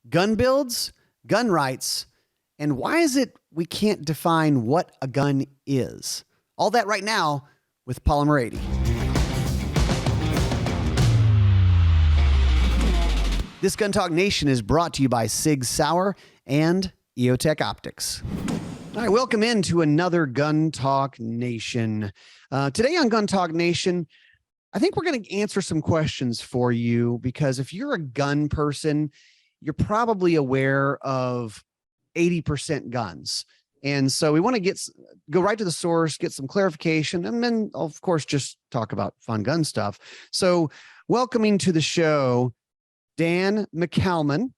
gun builds, gun rights, and why is it we can't define what a gun is? All that right now with Polymer 80. This Gun Talk Nation is brought to you by SAUER and EOTECH Optics. All right, welcome into another Gun Talk Nation. Today on Gun Talk Nation, I think we're going to answer some questions for you because if you're a gun person, you're probably aware of 80% guns. And so we want to go right to the source, get some clarification, and then, of course, just talk about fun gun stuff. So welcoming to the show, Dan McCalmon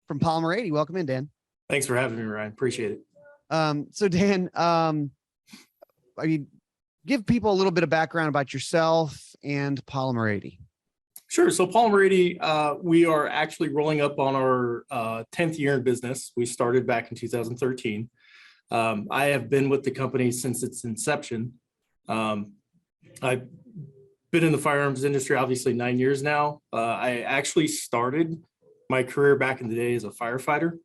from Polymer 80. Welcome in, Dan. Thanks for having me, Ryan. Appreciate it. So Dan, give people a little bit of background about yourself and Polymer 80. Sure. So Polymer 80, we are actually rolling up on our 10th year in business. We started back in 2013. I have been with the company since its inception. I've been in the firearms industry, obviously 9 years now. I actually started my career back in the day as a firefighter.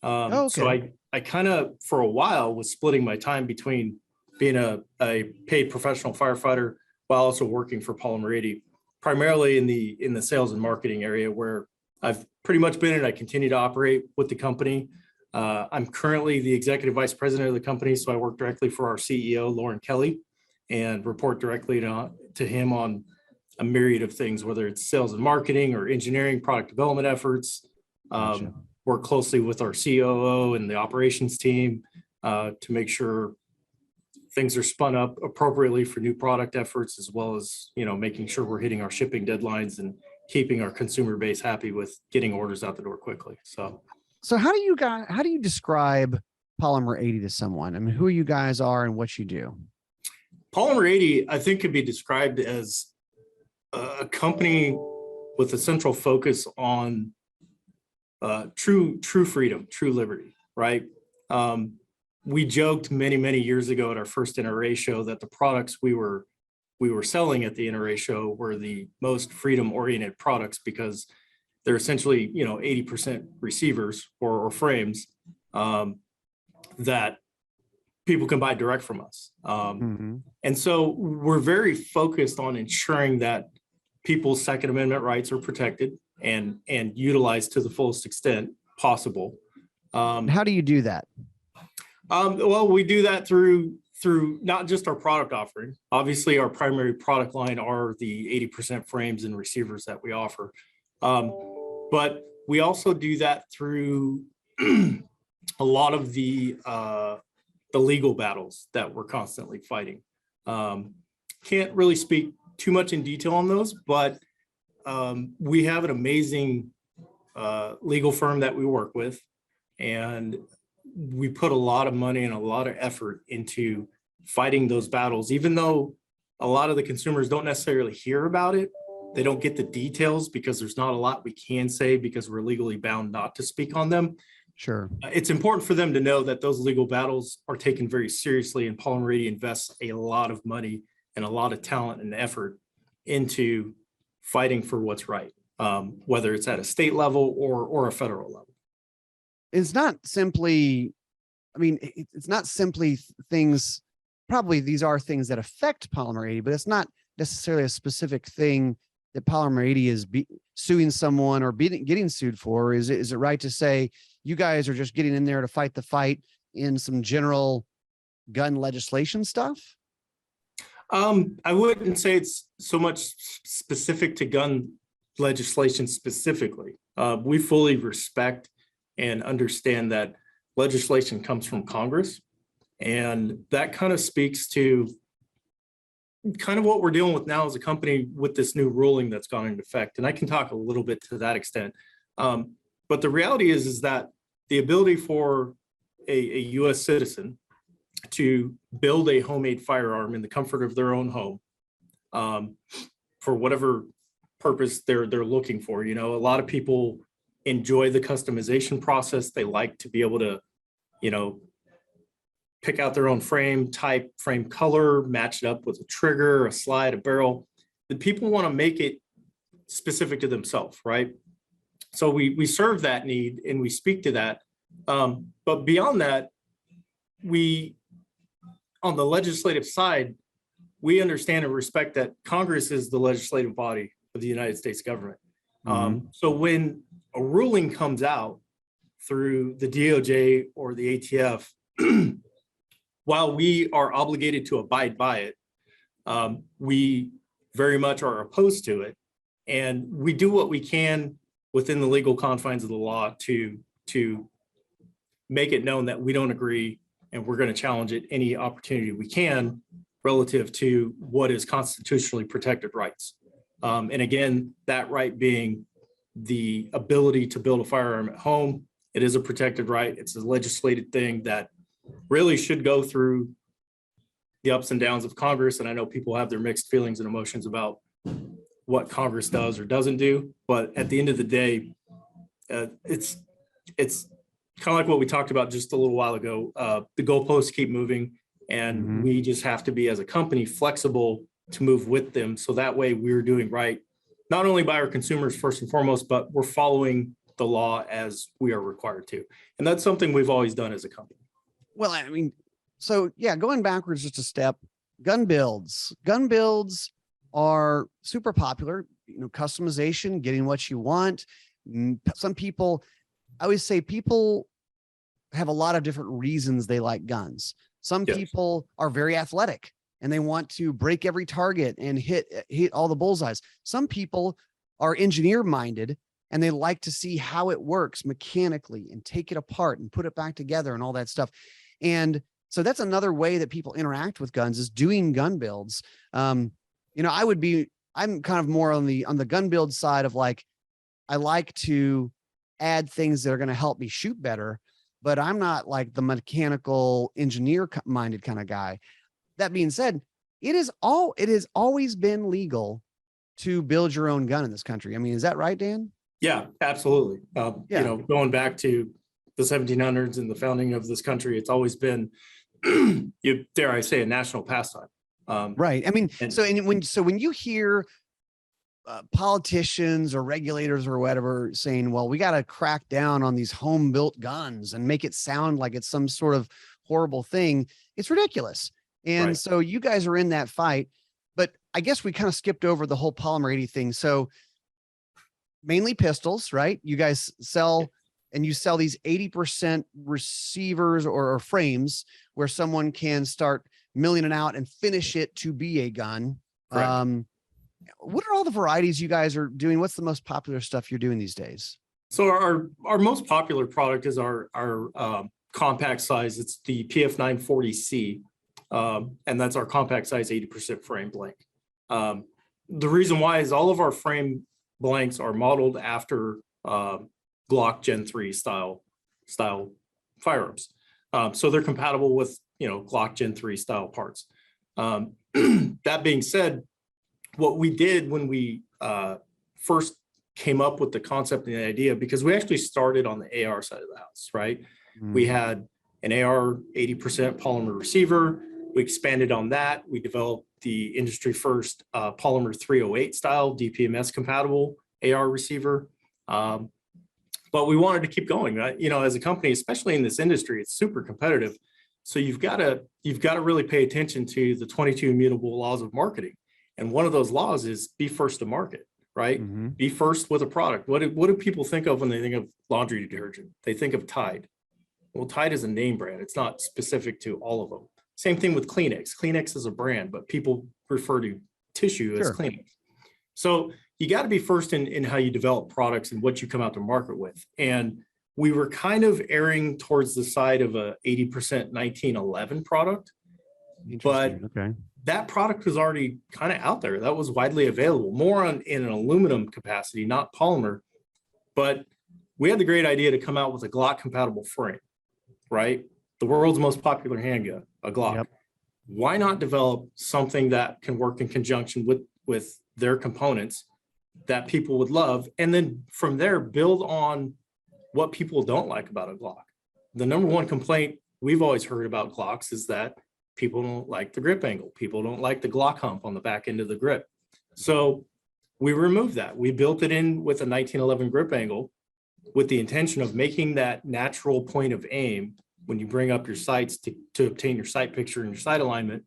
Okay. So I kind of, for a while, was splitting my time between being a paid professional firefighter while also working for Polymer 80, primarily in the sales and marketing area, where I've pretty much been and I continue to operate with the company. I'm currently the executive vice president of the company, so I work directly for our CEO, Lauren Kelly, and report directly to him on a myriad of things, whether it's sales and marketing or engineering, product development efforts. Gotcha. Work closely with our COO and the operations team to make sure things are spun up appropriately for new product efforts, as well as, making sure we're hitting our shipping deadlines and keeping our consumer base happy with getting orders out the door quickly. So how do you describe Polymer 80 to someone? I mean, who you guys are and what you do? Polymer 80, I think, could be described as a company with a central focus on true freedom, true liberty, right? We joked many years ago at our first NRA show that the products we were selling at the NRA show were the most freedom-oriented products because they're essentially, 80% receivers or frames that people can buy direct from us. And so we're very focused on ensuring that people's Second Amendment rights are protected and utilized to the fullest extent possible. How do you do that? Well, we do that through not just our product offering. Obviously, our primary product line are the 80% frames and receivers that we offer. But we also do that through a lot of the legal battles that we're constantly fighting. Can't really speak too much in detail on those, but we have an amazing legal firm that we work with, and we put a lot of money and a lot of effort into fighting those battles, even though a lot of the consumers don't necessarily hear about it. They don't get the details because there's not a lot we can say because we're legally bound not to speak on them. Sure. It's important for them to know that those legal battles are taken very seriously, and Polymer 80 invests a lot of money and a lot of talent and effort into fighting for what's right, whether it's at a state level or a federal level. It's not simply, it's not simply things, probably these are things that affect Polymer 80, but it's not necessarily a specific thing that Polymer 80 is suing someone or getting sued for. Is it right to say you guys are just getting in there to fight the fight in some general gun legislation stuff? I wouldn't say it's so much specific to gun legislation specifically. We fully respect and understand that legislation comes from Congress, and that kind of speaks to kind of what we're dealing with now as a company with this new ruling that's gone into effect. And I can talk a little bit to that extent. But the reality is that the ability for a U.S. citizen to build a homemade firearm in the comfort of their own home for whatever purpose they're looking for. A lot of people enjoy the customization process. They like to be able to, pick out their own frame type, frame color, match it up with a trigger, a slide, a barrel. The people want to make it specific to themselves, right? So we serve that need and we speak to that. But beyond that, on the legislative side, we understand and respect that Congress is the legislative body of the United States government. So when a ruling comes out through the DOJ or the ATF, while we are obligated to abide by it, we very much are opposed to it. And we do what we can within the legal confines of the law to make it known that we don't agree and we're going to challenge it any opportunity we can relative to what is constitutionally protected rights. And again, that right being the ability to build a firearm at home. It is a protected right. It's a legislated thing that really should go through the ups and downs of Congress. And I know people have their mixed feelings and emotions about what Congress does or doesn't do. But at the end of the day, it's kind of like what we talked about just a little while ago. The goalposts keep moving, and we just have to be, as a company, flexible to move with them. So that way we're doing right, not only by our consumers first and foremost, but we're following the law as we are required to. And that's something we've always done as a company. Well, I mean, so yeah, going backwards just a step, gun builds are super popular, customization, getting what you want. Some people, I always say, people have a lot of different reasons they like guns. Some people are very athletic and they want to break every target and hit all the bullseyes. Some people are engineer minded and they like to see how it works mechanically and take it apart and put it back together and all that stuff. And so that's another way that people interact with guns, is doing gun builds. I'm kind of more on the gun build side of, like, I like to add things that are going to help me shoot better, but I'm not like the mechanical engineer minded kind of guy. That being said, it has always been legal to build your own gun in this country. I mean, is that right, Dan? Yeah, absolutely. Going back to the 1700s and the founding of this country, it's always been, dare I say, a national pastime. Right. I mean, when you hear politicians or regulators or whatever saying, well, we got to crack down on these home built guns and make it sound like it's some sort of horrible thing, it's ridiculous. And so you guys are in that fight, but I guess we kind of skipped over the whole Polymer 80 thing. So mainly pistols, right? You guys sell, and you sell these 80% receivers or frames where someone can start milling it out and finish it to be a gun. What are all the varieties you guys are doing? What's the most popular stuff you're doing these days? So our most popular product is our compact size. It's the PF940C, and that's our compact size 80% frame blank. The reason why is all of our frame blanks are modeled after Glock Gen 3 style firearms. So they're compatible with, Glock Gen 3 style parts. That being said, what we did when we first came up with the concept and the idea, because we actually started on the AR side of the house, right? We had an AR 80% polymer receiver. We expanded on that. We developed the industry first Polymer 308 style DPMS compatible AR receiver. But we wanted to keep going, right? As a company, especially in this industry, it's super competitive. So you've got to really pay attention to the 22 immutable laws of marketing. And one of those laws is be first to market, right? Be first with a product. What do people think of when they think of laundry detergent? They think of Tide. Well, Tide is a name brand. It's not specific to all of them. Same thing with Kleenex. Kleenex is a brand, but people refer to tissue as Kleenex. So you got to be first in how you develop products and what you come out to market with. And we were kind of erring towards the side of a 80% 1911 product, but that product was already kind of out there. That was widely available, more in an aluminum capacity, not polymer. But we had the great idea to come out with a Glock compatible frame, right? The world's most popular handgun, a Glock. Why not develop something that can work in conjunction with their components that people would love, and then from there build on what people don't like about a Glock? The number one complaint we've always heard about Glocks is that people don't like the grip angle. People don't like the Glock hump on the back end of the grip. So we removed that. We built it in with a 1911 grip angle, with the intention of making that natural point of aim when you bring up your sights to obtain your sight picture and your sight alignment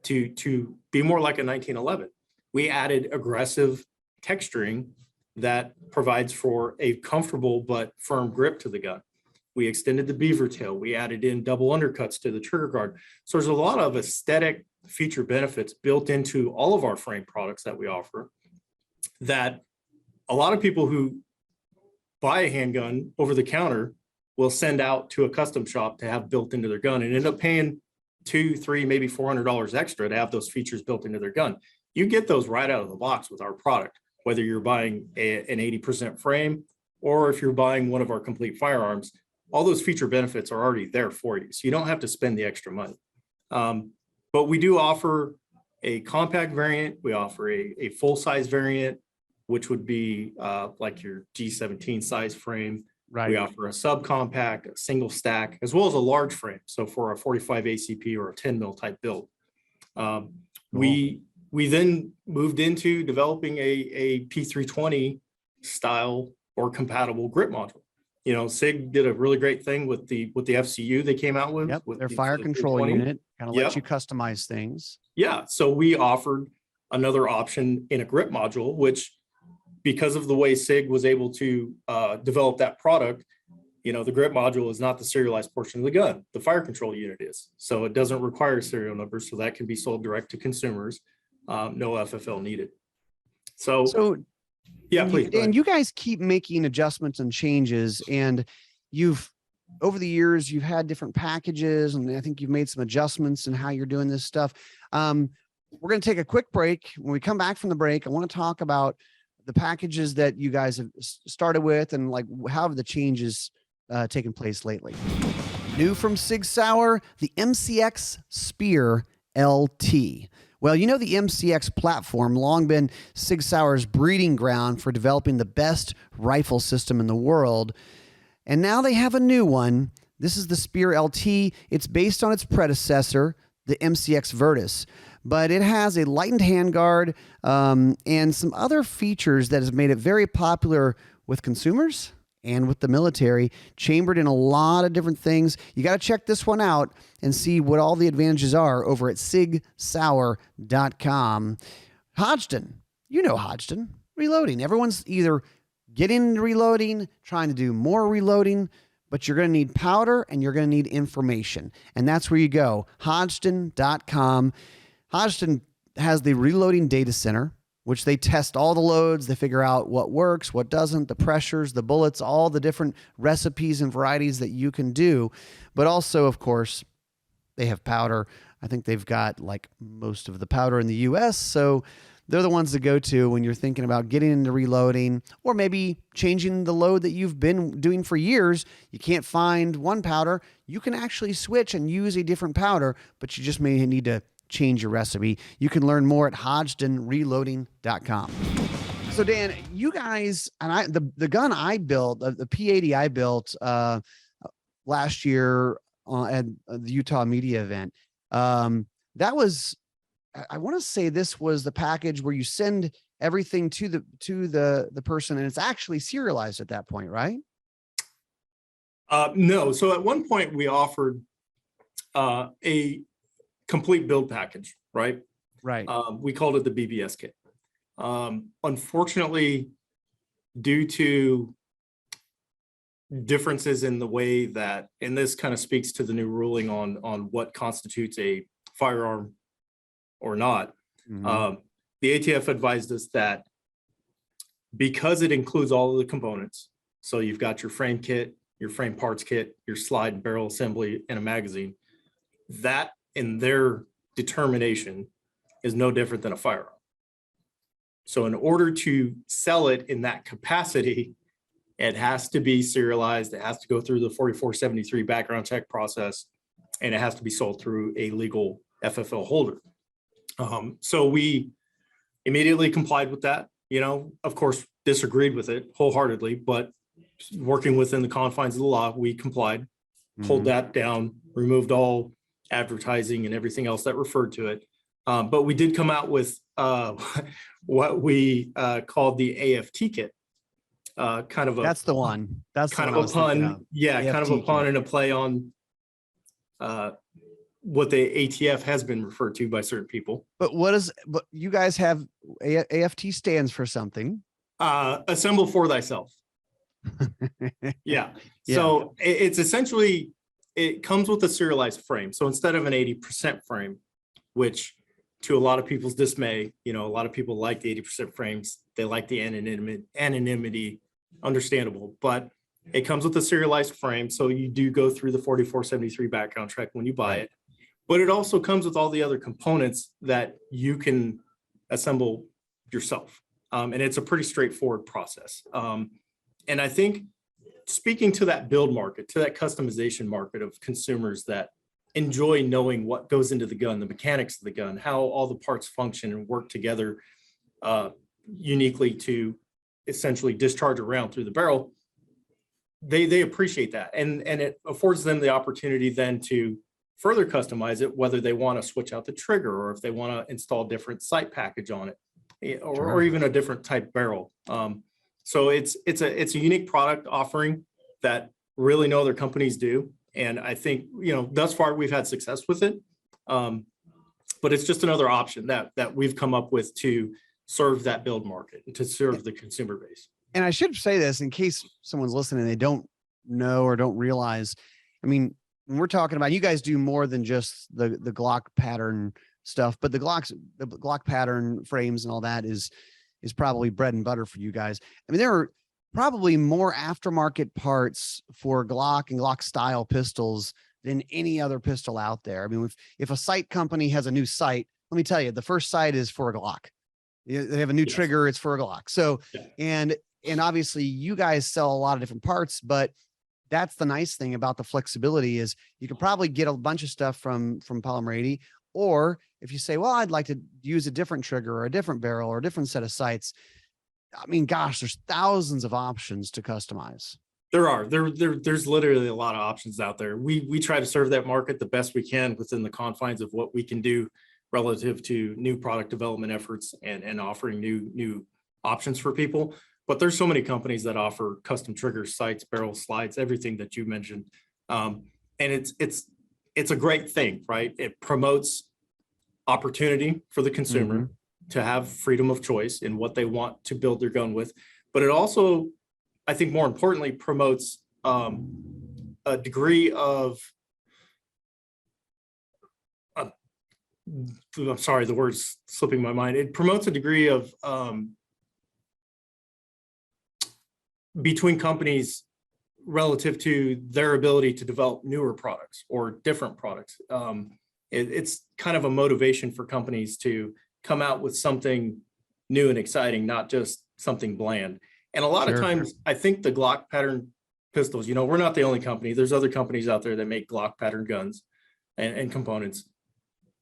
to be more like a 1911. We added aggressive texturing that provides for a comfortable but firm grip to the gun. We extended the beaver tail. We added in double undercuts to the trigger guard. So there's a lot of aesthetic feature benefits built into all of our frame products that we offer that a lot of people who buy a handgun over the counter will send out to a custom shop to have built into their gun and end up paying $200, $300, maybe $400 extra to have those features built into their gun. You get those right out of the box with our product, whether you're buying an 80% frame or if you're buying one of our complete firearms. All those feature benefits are already there for you, so you don't have to spend the extra money. But we do offer a compact variant. We offer a full-size variant, which would be like your G17 size frame. Right. We offer a subcompact, a single stack, as well as a large frame. So for a 45 ACP or a 10 mil type build. We then moved into developing a P320 style or compatible grip module. You know, SIG did a really great thing with the FCU they came out with. Yep, with their the fire control 320. unit kind of lets you customize things. Yeah, so we offered another option in a grip module, which because of the way SIG was able to develop that product, you know, the grip module is not the serialized portion of the gun. The fire control unit is. So it doesn't require serial numbers, so that can be sold direct to consumers. No FFL needed. So yeah, please. And you guys keep making adjustments and changes, and over the years, you've had different packages, and I think you've made some adjustments in how you're doing this stuff. We're going to take a quick break. When we come back from the break, I want to talk about the packages that you guys have started with and like how have the changes taken place lately. New from SIG SAUER, the MCX Spear LT. Well, you know, the MCX platform long been SIG SAUER's breeding ground for developing the best rifle system in the world. And now they have a new one. This is the Spear LT. It's based on its predecessor, the MCX Virtus, but it has a lightened handguard and some other features that has made it very popular with consumers and with the military, chambered in a lot of different things. You got to check this one out and see what all the advantages are over at sigsauer.com. Hodgdon, you know Hodgdon, reloading. Everyone's either getting into reloading, trying to do more reloading, but you're going to need powder and you're going to need information. And that's where you go, Hodgdon.com. Hodgdon has the reloading data center, which they test all the loads. They figure out what works, what doesn't, the pressures, the bullets, all the different recipes and varieties that you can do. But also, of course, they have powder. I think they've got like most of the powder in the US. So they're the ones to go to when you're thinking about getting into reloading or maybe changing the load that you've been doing for years. You can't find one powder. You can actually switch and use a different powder, but you just may need to change your recipe. You can learn more at hodgdonreloading.com. So Dan, you guys, and the gun I built, the P80 I built last year at the Utah media event, that was, I want to say this was the package where you send everything to the person and it's actually serialized at that point, right? No. So at one point we offered a complete build package, right? Right. We called it the BBS kit. Unfortunately, due to differences in the way that, and this kind of speaks to the new ruling on what constitutes a firearm or not, the ATF advised us that because it includes all of the components, so you've got your frame kit, your frame parts kit, your slide and barrel assembly, and a magazine, that in their determination is no different than a firearm. So in order to sell it in that capacity, it has to be serialized, it has to go through the 4473 background check process, and it has to be sold through a legal FFL holder. So we immediately complied with that, you know, of course, disagreed with it wholeheartedly, but working within the confines of the law, we complied, pulled that down, removed all advertising and everything else that referred to it. But we did come out with what we called the AFT kit. kind of a That's the one. That's kind the of one I a was thinking pun. of. Yeah, kind of a AFT pun kit. and a play on what the ATF has been referred to by certain people. But you guys have AFT stands for something. Assemble for thyself. Yeah. So it's essentially, it comes with a serialized frame. So instead of an 80% frame, which to a lot of people's dismay, a lot of people like the 80% frames. They like the anonymity, understandable, but it comes with a serialized frame. So you do go through the 4473 background check when you buy it, but it also comes with all the other components that you can assemble yourself. And it's a pretty straightforward process. And I think speaking to that build market, to that customization market of consumers that enjoy knowing what goes into the gun, the mechanics of the gun, how all the parts function and work together uniquely to essentially discharge a round through the barrel, they appreciate that. And it affords them the opportunity then to further customize it, whether they want to switch out the trigger or if they want to install different sight package on it, or even a different type barrel. So it's a unique product offering that really no other companies do. And I think, thus far we've had success with it. But it's just another option that we've come up with to serve that build market and to serve the consumer base. And I should say this in case someone's listening, they don't know or don't realize. I mean, when we're talking about, you guys do more than just the Glock pattern stuff, but the Glock pattern frames and all that is probably bread and butter for you guys. I mean, there are probably more aftermarket parts for Glock and Glock style pistols than any other pistol out there. I mean, if a sight company has a new sight, let me tell you, the first sight is for a Glock. They have a new trigger, it's for a Glock. So, and obviously you guys sell a lot of different parts, but that's the nice thing about the flexibility is you can probably get a bunch of stuff from Polymer 80, or if you say, well, I'd like to use a different trigger or a different barrel or a different set of sights. I mean, gosh, there's thousands of options to customize. There's literally a lot of options out there. We try to serve that market the best we can within the confines of what we can do relative to new product development efforts and offering new options for people. But there's so many companies that offer custom triggers, sights, barrel slides, everything that you mentioned. And it's a great thing, right? It promotes opportunity for the consumer to have freedom of choice in what they want to build their gun with. But it also, I think more importantly, promotes a degree of, I'm sorry, the word's slipping my mind. It promotes a degree of between companies relative to their ability to develop newer products or different products. It's kind of a motivation for companies to come out with something new and exciting, not just something bland. And a lot of times, I think the Glock pattern pistols, we're not the only company. There's other companies out there that make Glock pattern guns and components.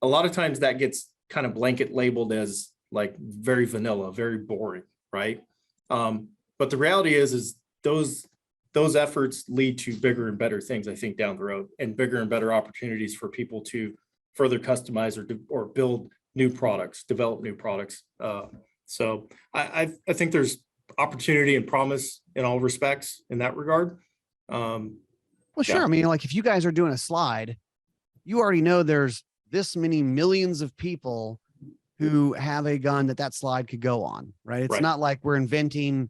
A lot of times that gets kind of blanket labeled as like very vanilla, very boring, right? But the reality is those efforts lead to bigger and better things, I think, down the road, and bigger and better opportunities for people to further customize or build new products, develop new products. So I think there's opportunity and promise in all respects in that regard. Well, sure. I mean, like if you guys are doing a slide, you already know there's this many millions of people who have a gun that slide could go on, right? It's not like we're inventing,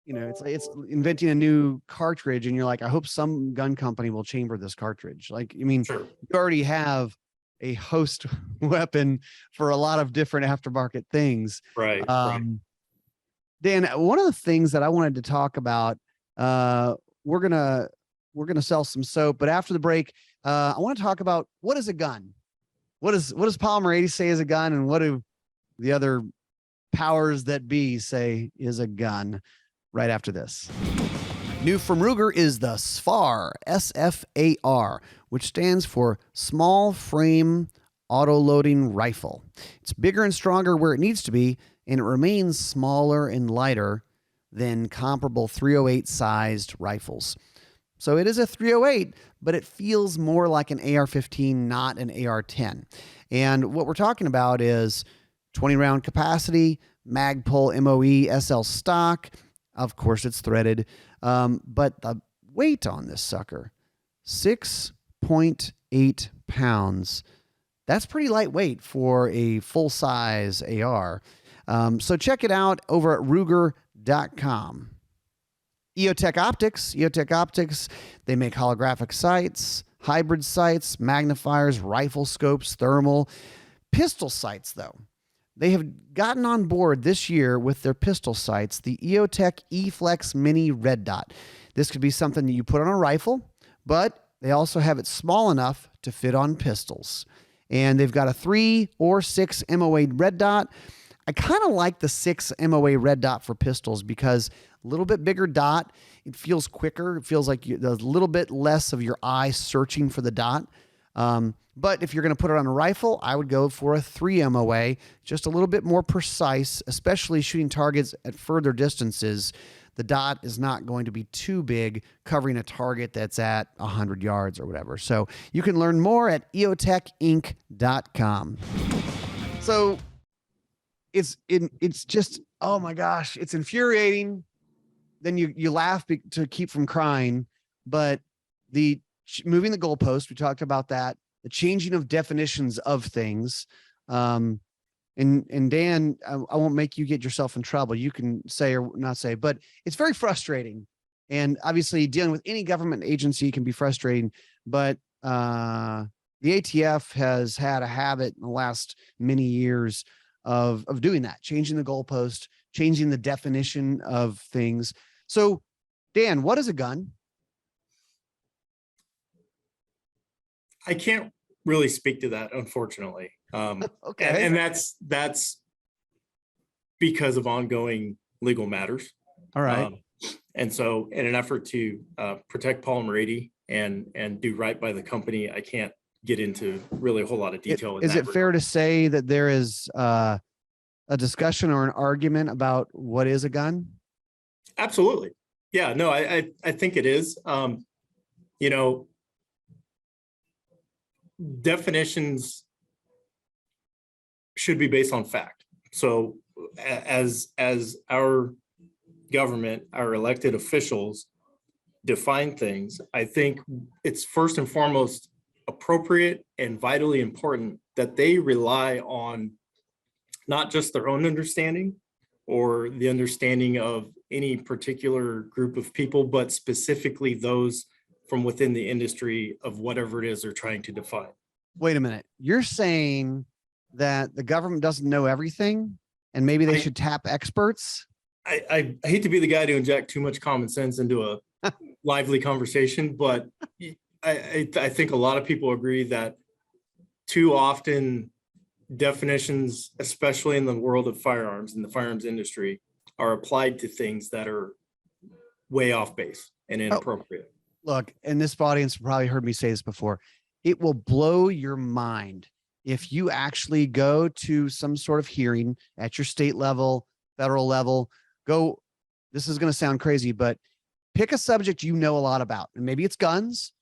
it's inventing a new cartridge and you're like, I hope some gun company will chamber this cartridge. Like, I mean, you already have a host weapon for a lot of different aftermarket things. Right. Dan, one of the things that I wanted to talk about, we're gonna sell some soap, but after the break, I want to talk about what is a gun. What does Polymer 80 say is a gun, and what do the other powers that be say is a gun? Right after this. New from Ruger is the SFAR, SFAR, which stands for Small Frame Auto-Loading Rifle. It's bigger and stronger where it needs to be, and it remains smaller and lighter than comparable .308 sized rifles. So it is a .308, but it feels more like an AR-15, not an AR-10. And what we're talking about is 20 round capacity, Magpul MOE SL stock, Of course, it's threaded, but the weight on this sucker, 6.8 pounds. That's pretty lightweight for a full-size AR. So check it out over at Ruger.com. EOTECH Optics. EOTECH Optics, they make holographic sights, hybrid sights, magnifiers, rifle scopes, thermal. Pistol sights, though. They have gotten on board this year with their pistol sights, the EOTECH eFlex Mini Red Dot. This could be something that you put on a rifle, but they also have it small enough to fit on pistols. And they've got a 3 or 6 MOA red dot. I kind of like the 6 MOA red dot for pistols because a little bit bigger dot, it feels quicker. It feels like there's a little bit less of your eye searching for the dot. But if you're going to put it on a rifle, I would go for a 3 MOA, just a little bit more precise, especially shooting targets at further distances. The dot is not going to be too big, covering a target that's at 100 yards or whatever. So you can learn more at eotechinc.com. So it's just, oh my gosh, it's infuriating. Then you laugh to keep from crying. But the moving the goalpost, we talked about that. The changing of definitions of things. And Dan, I won't make you get yourself in trouble. You can say or not say, but it's very frustrating. And obviously dealing with any government agency can be frustrating, but the ATF has had a habit in the last many years of doing that, changing the goalpost, changing the definition of things. So Dan, what is a gun? I can't really speak to that, unfortunately. Okay. And that's because of ongoing legal matters. All right. And so in an effort to protect Polymer 80 and do right by the company, I can't get into really a whole lot of detail. Is it fair to say that there is a discussion or an argument about what is a gun? Absolutely. Yeah, no, I think it is. Definitions should be based on fact. So as our government, our elected officials define things, I think it's first and foremost appropriate and vitally important that they rely on not just their own understanding or the understanding of any particular group of people, but specifically those from within the industry of whatever it is they're trying to define. Wait a minute. You're saying that the government doesn't know everything and maybe they should tap experts? I hate to be the guy to inject too much common sense into a lively conversation, but I think a lot of people agree that too often definitions, especially in the world of firearms and the firearms industry, are applied to things that are way off base and inappropriate. Look, and this audience probably heard me say this before. It will blow your mind if you actually go to some sort of hearing at your state level, federal level. Go, this is going to sound crazy, but pick a subject you know a lot about, and maybe it's guns,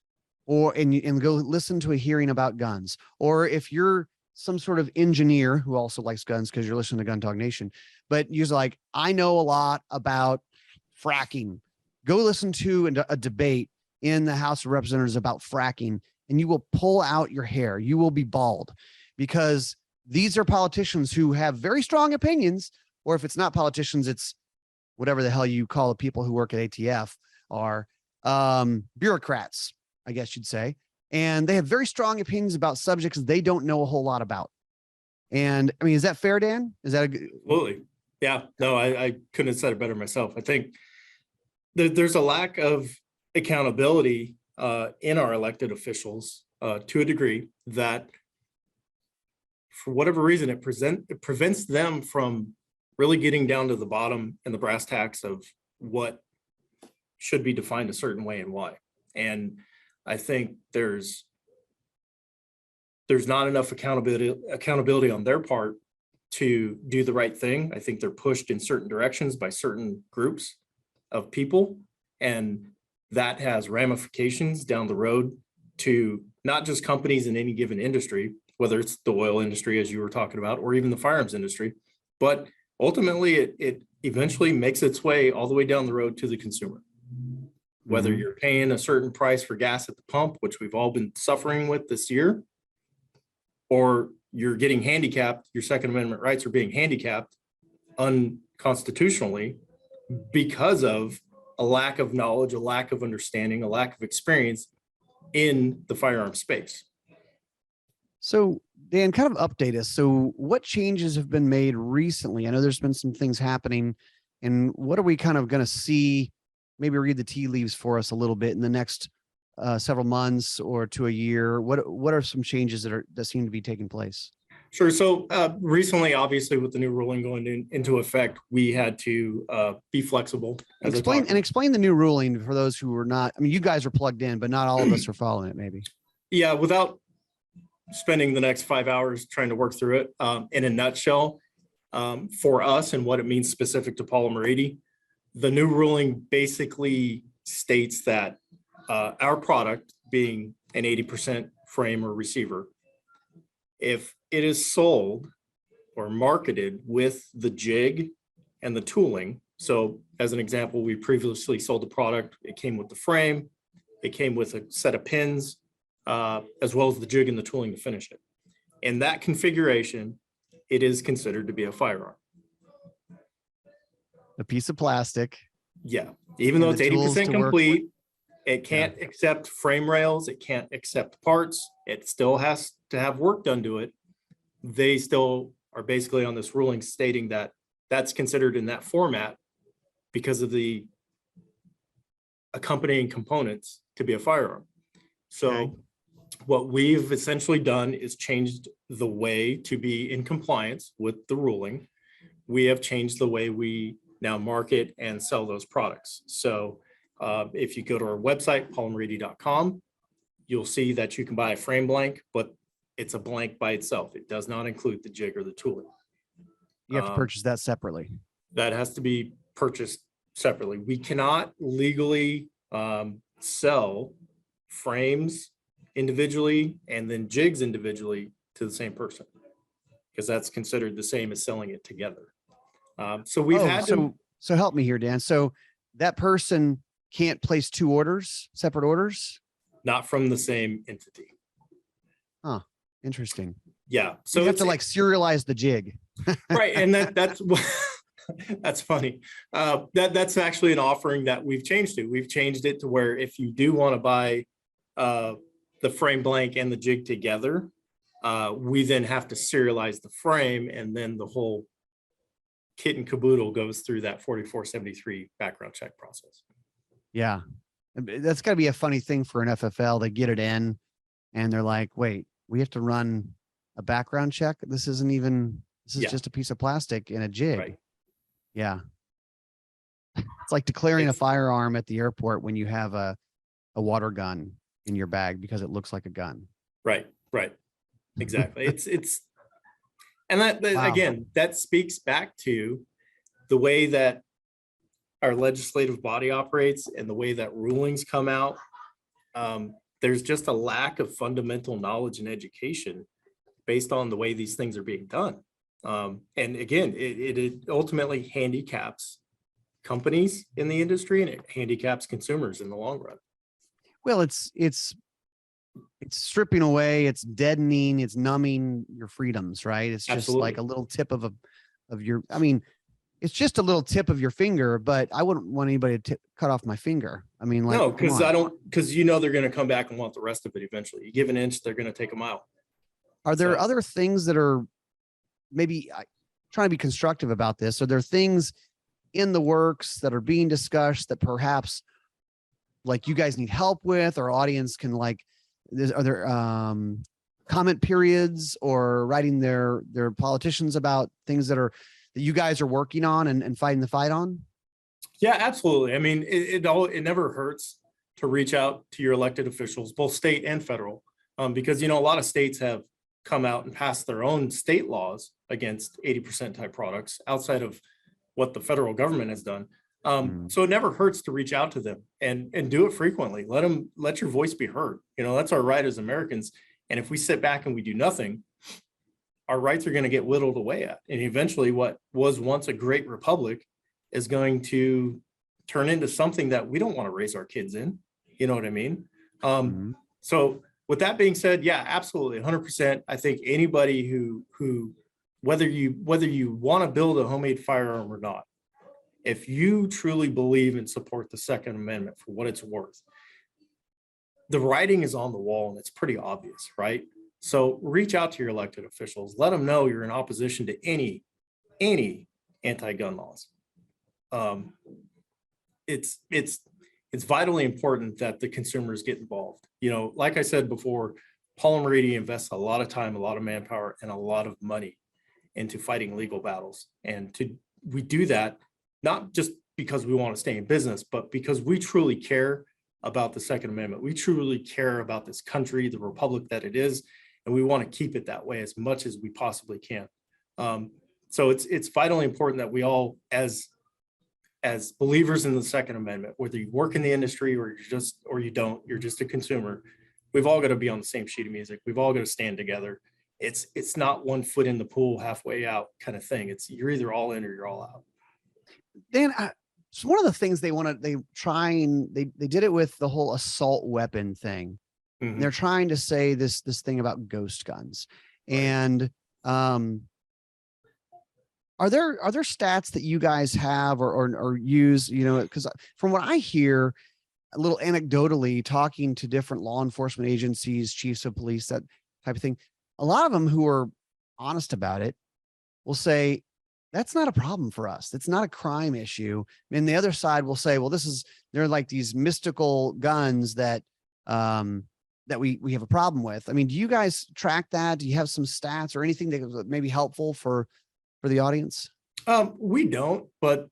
and go listen to a hearing about guns. Or if you're some sort of engineer who also likes guns because you're listening to Gun Talk Nation, but you're like, I know a lot about fracking. Go listen to a debate in the House of Representatives about fracking, and you will pull out your hair. You will be bald, because these are politicians who have very strong opinions, or if it's not politicians, it's whatever the hell you call the people who work at ATF are, bureaucrats, I guess you'd say. And they have very strong opinions about subjects they don't know a whole lot about. And I mean, is that fair, Dan? Is that Absolutely. Yeah, no, I couldn't have said it better myself. I think there's a lack of accountability in our elected officials to a degree that, for whatever reason, it prevents them from really getting down to the bottom and the brass tacks of what should be defined a certain way and why. And I think there's not enough accountability on their part to do the right thing. I think they're pushed in certain directions by certain groups of people, and that has ramifications down the road to not just companies in any given industry, whether it's the oil industry, as you were talking about, or even the firearms industry, but ultimately it eventually makes its way all the way down the road to the consumer. Whether Mhm. you're paying a certain price for gas at the pump, which we've all been suffering with this year, or you're getting handicapped, your Second Amendment rights are being handicapped unconstitutionally because of a lack of knowledge, a lack of understanding, a lack of experience in the firearm space. So, Dan, kind of update us. So, what changes have been made recently? I know there's been some things happening, and what are we kind of going to see? Maybe read the tea leaves for us a little bit in the next several months or to a year. What are some changes that seem to be taking place? Sure. So recently, obviously, with the new ruling going into effect, we had to be flexible. Explain the new ruling for those who are not. I mean, you guys are plugged in, but not all of us are following it. Maybe. Yeah, without spending the next 5 hours trying to work through it, in a nutshell, for us and what it means specific to Polymer 80, the new ruling basically states that our product, being an 80% frame or receiver, if it is sold or marketed with the jig and the tooling. So as an example, we previously sold the product. It came with the frame. It came with a set of pins, as well as the jig and the tooling to finish it. In that configuration, it is considered to be a firearm. A piece of plastic. Yeah, even though it's 80% complete, it can't accept frame rails. It can't accept parts. It still has to have work done to it. They still are basically on this ruling stating that that's considered in that format because of the accompanying components to be a firearm. So what we've essentially done is changed the way to be in compliance with the ruling. We have changed the way we now market and sell those products. So if you go to our website, polymer80.com, you'll see that you can buy a frame blank, but it's a blank by itself. It does not include the jig or the tooling. You have to purchase that separately. That has to be purchased separately. We cannot legally sell frames individually and then jigs individually to the same person, because that's considered the same as selling it together. So we've had to. So help me here, Dan. So that person can't place two orders, separate orders? Not from the same entity. Huh. Interesting. Yeah. So you have to like serialize the jig. Right. And that's that's funny. That's actually an offering that we've changed to. We've changed it to where if you do want to buy the frame blank and the jig together, we then have to serialize the frame, and then the whole kit and caboodle goes through that 4473 background check process. Yeah. That's got to be a funny thing for an FFL. They get it in and they're like, wait, we have to run a background check. This is just a piece of plastic and a jig. Right. Yeah. It's like declaring a firearm at the airport when you have a water gun in your bag because it looks like a gun. Right. Exactly. And that wow. Again, that speaks back to the way that our legislative body operates and the way that rulings come out. There's just a lack of fundamental knowledge and education based on the way these things are being done. And again, it ultimately handicaps companies in the industry, and it handicaps consumers in the long run. Well, it's stripping away, it's deadening, it's numbing your freedoms, right? It's just Absolutely. like a little tip of your, I mean, it's just a little tip of your finger, but I wouldn't want anybody to cut off my finger. I mean, like, no, because they're going to come back and want the rest of it eventually. You give an inch, they're going to take a mile. Are there other things that are maybe trying to be constructive about this? Are there things in the works that are being discussed that perhaps like you guys need help with, or audience can like, are there comment periods or writing their politicians about things that you guys are working on and fighting the fight on? Yeah, absolutely. I mean, it never hurts to reach out to your elected officials, both state and federal, because, a lot of states have come out and passed their own state laws against 80% type products outside of what the federal government has done. So it never hurts to reach out to them and do it frequently. Let your voice be heard. That's our right as Americans. And if we sit back and we do nothing, our rights are going to get whittled away at. And eventually what was once a great republic is going to turn into something that we don't want to raise our kids in. You know what I mean? So with that being said, yeah, absolutely, 100%. I think anybody who whether you want to build a homemade firearm or not, if you truly believe and support the Second Amendment for what it's worth, the writing is on the wall and it's pretty obvious, right? So reach out to your elected officials, let them know you're in opposition to any anti-gun laws. It's vitally important that the consumers get involved. You know, like I said before, Polymer invests a lot of time, a lot of manpower, and a lot of money into fighting legal battles. And we do that not just because we want to stay in business, but because we truly care about the Second Amendment. We truly care about this country, the republic that it is, and we want to keep it that way as much as we possibly can. So it's vitally important that we all, as believers in the Second Amendment, whether you work in the industry or you don't, you're just a consumer, we've all got to be on the same sheet of music. We've all got to stand together. It's not one foot in the pool, halfway out kind of thing. You're either all in or you're all out. Dan, so one of the things they did it with the whole assault weapon thing. They're trying to say this thing about ghost guns. Right. And are there stats that you guys have or use, you know, because from what I hear a little anecdotally, talking to different law enforcement agencies, chiefs of police, that type of thing, a lot of them who are honest about it will say, that's not a problem for us. It's not a crime issue. And the other side will say, well, they're like these mystical guns that we have a problem with. I mean, do you guys track that? Do you have some stats or anything that may be helpful for the audience? We don't, but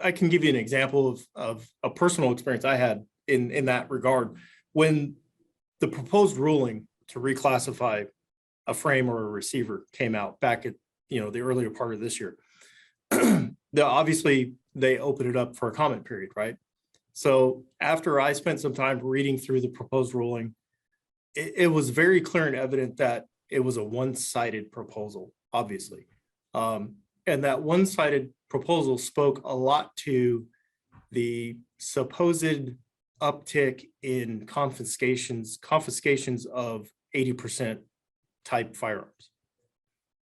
I can give you an example of a personal experience I had in that regard. When the proposed ruling to reclassify a frame or a receiver came out back at, you know, the earlier part of this year, obviously they opened it up for a comment period, right? So after I spent some time reading through the proposed ruling, it was very clear and evident that it was a one-sided proposal, obviously. And that one-sided proposal spoke a lot to the supposed uptick in confiscations of 80% type firearms.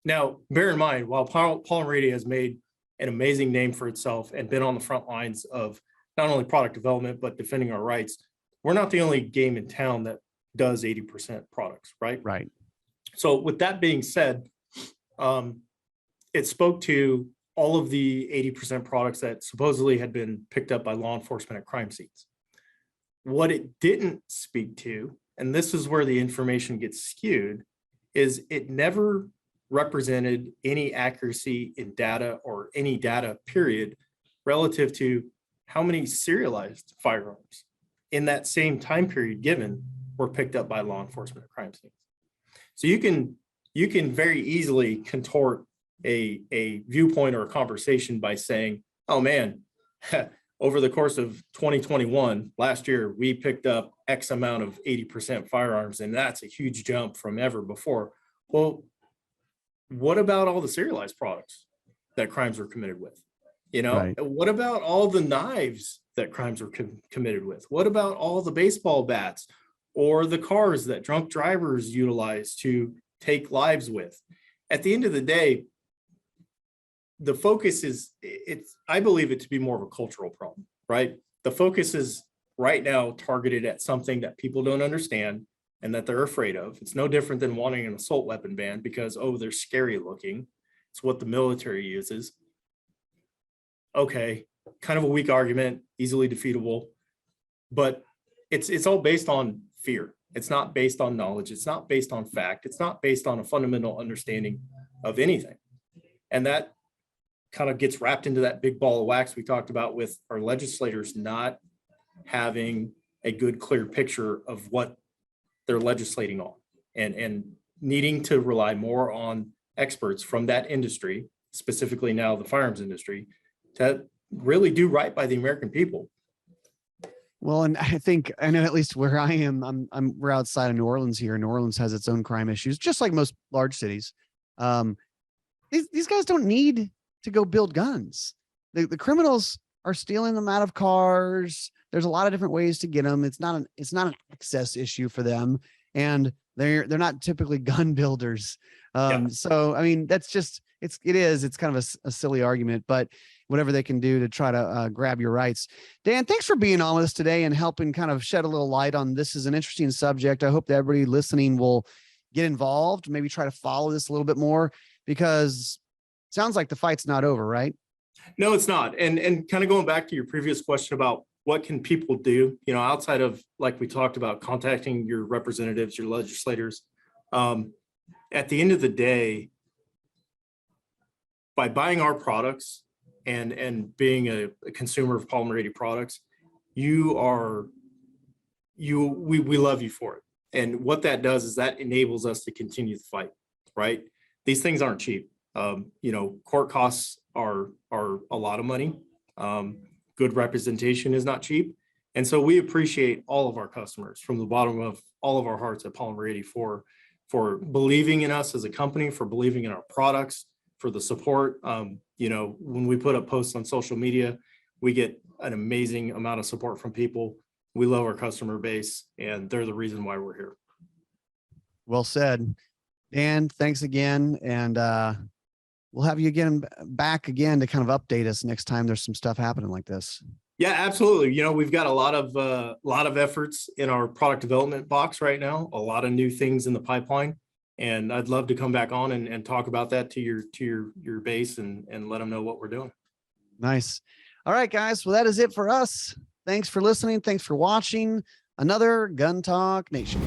Now, bear in mind, while Polymer has made an amazing name for itself and been on the front lines of not only product development, but defending our rights, we're not the only game in town that does 80% products, right? Right. So with that being said, it spoke to all of the 80% products that supposedly had been picked up by law enforcement at crime scenes. What it didn't speak to, and this is where the information gets skewed, is it never represented any accuracy in data or any data period relative to how many serialized firearms in that same time period given were picked up by law enforcement at crime scenes. So you can very easily contort a viewpoint or a conversation by saying, oh man, over the course of 2021, last year, we picked up X amount of 80% firearms, and that's a huge jump from ever before. Well, what about all the serialized products that crimes were committed with? You know, right. What about all the knives that crimes were committed with? What about all the baseball bats or the cars that drunk drivers utilize to take lives with? At the end of the day, the focus is, I believe it to be more of a cultural problem, right? The focus is right now targeted at something that people don't understand and that they're afraid of. It's no different than wanting an assault weapon ban because, oh, they're scary looking. It's what the military uses. Okay, kind of a weak argument, easily defeatable, but it's all based on fear. It's not based on knowledge. It's not based on fact. It's not based on a fundamental understanding of anything. And that kind of gets wrapped into that big ball of wax we talked about with our legislators not having a good, clear picture of what they're legislating on and needing to rely more on experts from that industry, specifically now the firearms industry, to really do right by the American people. Well, and I know at least where I am, we're outside of New Orleans here. New Orleans has its own crime issues, just like most large cities. These guys don't need to go build guns. the criminals are stealing them out of cars. There's a lot of different ways to get them. It's not an access issue for them, and they're not typically gun builders. So I mean, that's just it's kind of a silly argument, but whatever they can do to try to grab your rights. Dan, thanks for being on with us today and helping kind of shed a little light on this. Is an interesting subject. I hope that everybody listening will get involved, maybe try to follow this a little bit more, because it sounds like the fight's not over, right? No, it's not. And kind of going back to your previous question about what can people do, you know, outside of, like we talked about, contacting your representatives, your legislators. At the end of the day, by buying our products and being a consumer of Polymer 80 products, we love you for it. And what that does is that enables us to continue the fight, right? These things aren't cheap. You know, court costs are a lot of money. Good representation is not cheap. And so we appreciate all of our customers from the bottom of all of our hearts at Polymer 80 for believing in us as a company, for believing in our products, for the support. You know, when we put up posts on social media, we get an amazing amount of support from people. We love our customer base, and they're the reason why we're here. Well said. Dan, thanks again. And we'll have you back again to kind of update us next time there's some stuff happening like this. Yeah, absolutely. You know, we've got a lot of efforts in our product development box right now, a lot of new things in the pipeline. And I'd love to come back on and talk about that to your base and let them know what we're doing. Nice. All right, guys. Well, that is it for us. Thanks for listening. Thanks for watching another Gun Talk Nation.